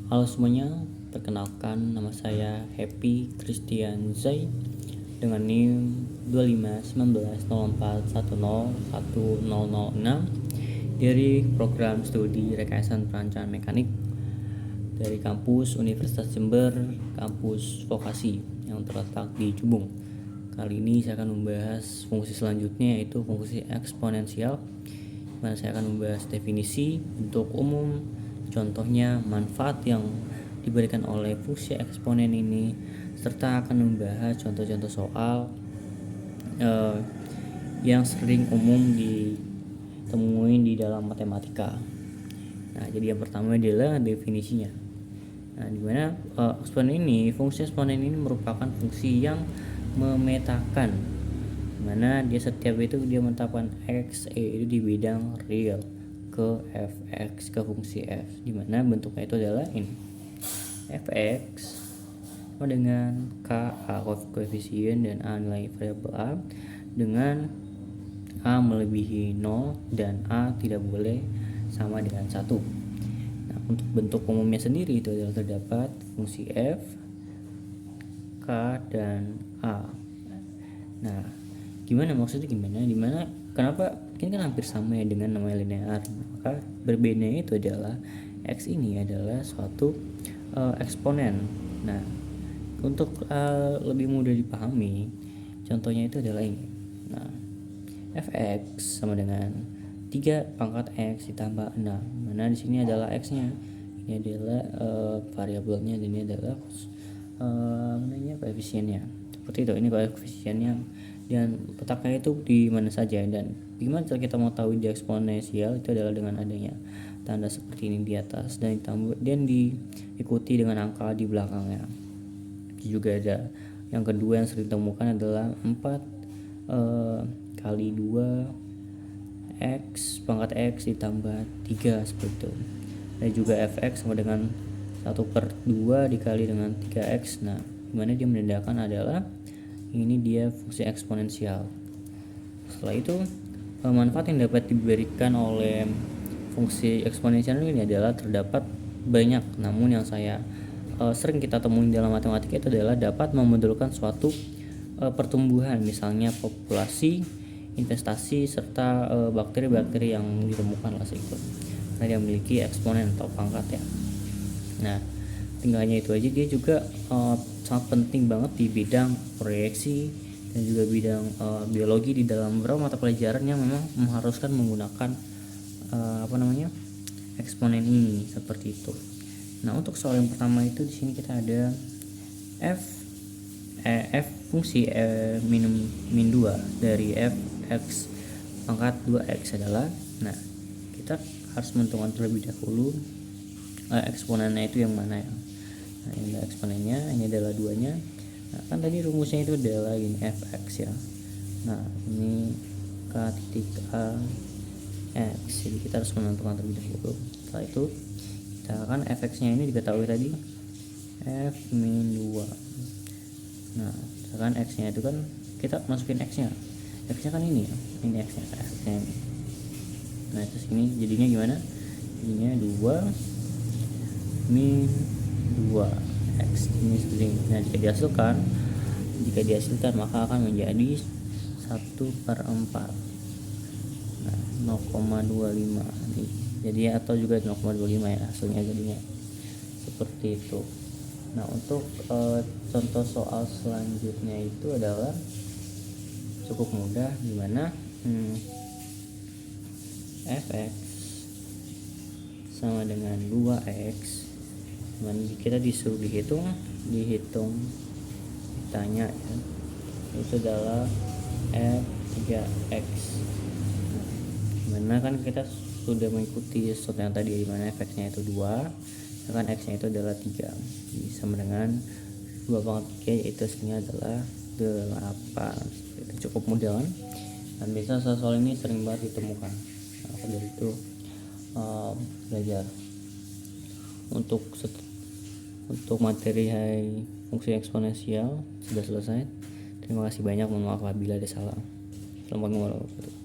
Halo semuanya, perkenalkan nama saya Happy Christian Zai dengan NIM 251904101006 dari program studi Rekayasa Perancangan Mekanik dari kampus Universitas Jember, kampus vokasi yang terletak di Cubung. Kali ini saya akan membahas fungsi selanjutnya, yaitu fungsi eksponensial, mana saya akan membahas definisi, bentuk umum, contohnya, manfaat yang diberikan oleh fungsi eksponen ini, serta akan membahas contoh-contoh soal yang sering umum ditemuin di dalam matematika. Nah, jadi yang pertama adalah definisinya. Nah, dimana fungsi eksponen ini merupakan fungsi yang memetakan, dimana dia setiap itu dia menetapkan x itu di bidang real ke fx ke fungsi f, dimana bentuknya itu adalah ini fx sama dengan k a koefisien dan a nilai variabel a, dengan a melebihi 0 dan a tidak boleh sama dengan 1. Nah, untuk bentuk umumnya sendiri itu adalah terdapat fungsi f, k, dan a. Nah, maksudnya dimana kenapa ini kan hampir sama ya dengan namanya linear, maka berbedanya itu adalah x ini adalah suatu eksponen. Nah, untuk lebih mudah dipahami, contohnya itu adalah ini. Nah, fx sama dengan 3 pangkat x ditambah 6, mana di sini adalah x-nya, ini adalah variabelnya, dan ini adalah koefisiennya. Seperti itu, ini koefisiennya, dan letaknya itu di mana saja. Dan gimana cara kita mau tahu dia eksponensial? Itu adalah dengan adanya tanda seperti ini di atas dan ditambah dan diikuti dengan angka di belakangnya. Juga ada yang kedua yang sering ditemukan adalah 4 kali 2 x pangkat x ditambah 3, seperti itu. Dan juga fx sama dengan 1/2 dikali dengan 3x. Nah, dimana dia menandakan adalah ini dia fungsi eksponensial. Setelah itu, manfaat yang dapat diberikan oleh fungsi eksponensial ini adalah terdapat banyak, namun yang saya sering kita temui dalam matematika itu adalah dapat membentukkan suatu pertumbuhan, misalnya populasi, investasi, serta bakteri-bakteri yang ditemukan lah itu, karena dia memiliki eksponen atau pangkat ya. Nah, tinggal hanya itu aja, dia juga sangat penting banget di bidang proyeksi dan juga bidang biologi di dalam beberapa mata pelajaran yang memang mengharuskan menggunakan eksponen ini, seperti itu. Nah, untuk soal yang pertama itu di sini kita ada f fungsi min 2 dari fx pangkat 2x adalah, nah kita harus menentukan terlebih dahulu eksponennya itu yang mana ya. Nah, ini adalah eksponennya, ini adalah 2-nya. Nah, kan tadi rumusnya itu adalah ini fx ya. Nah, ini k titik a x, jadi kita harus menentukan terlebih dahulu. Setelah itu kita akan fx-nya ini diketahui tadi f min 2. Nah, misalkan x-nya itu kan kita masukin x-nya kan ini ya, ini x-nya ini. Nah, terus ini jadinya gimana? Jadinya 2 min 2 x ini seperti ini. Nah, jika dihasilkan maka akan menjadi 1/4. Nah, 0,25 nih. Jadi atau juga 0,25 ya hasilnya, jadinya seperti itu. Nah, untuk contoh soal selanjutnya itu adalah cukup mudah, dimana fx sama dengan 2x, kita disuruh dihitung, ditanya ya, itu adalah f3x. Dimana kan kita sudah mengikuti sesuatu yang tadi, dimana fx-nya itu 2, kan x-nya itu adalah 3, sama dengan 2 pangkat 3, yaitu hasilnya adalah 8. Itu cukup mudah kan, dan biasa soal ini sering banget ditemukan. Nah, dari itu belajar untuk materi fungsi eksponensial sudah selesai. Terima kasih banyak, mohon maaf apabila ada salah. Assalamualaikum warahmatullahi wabarakatuh.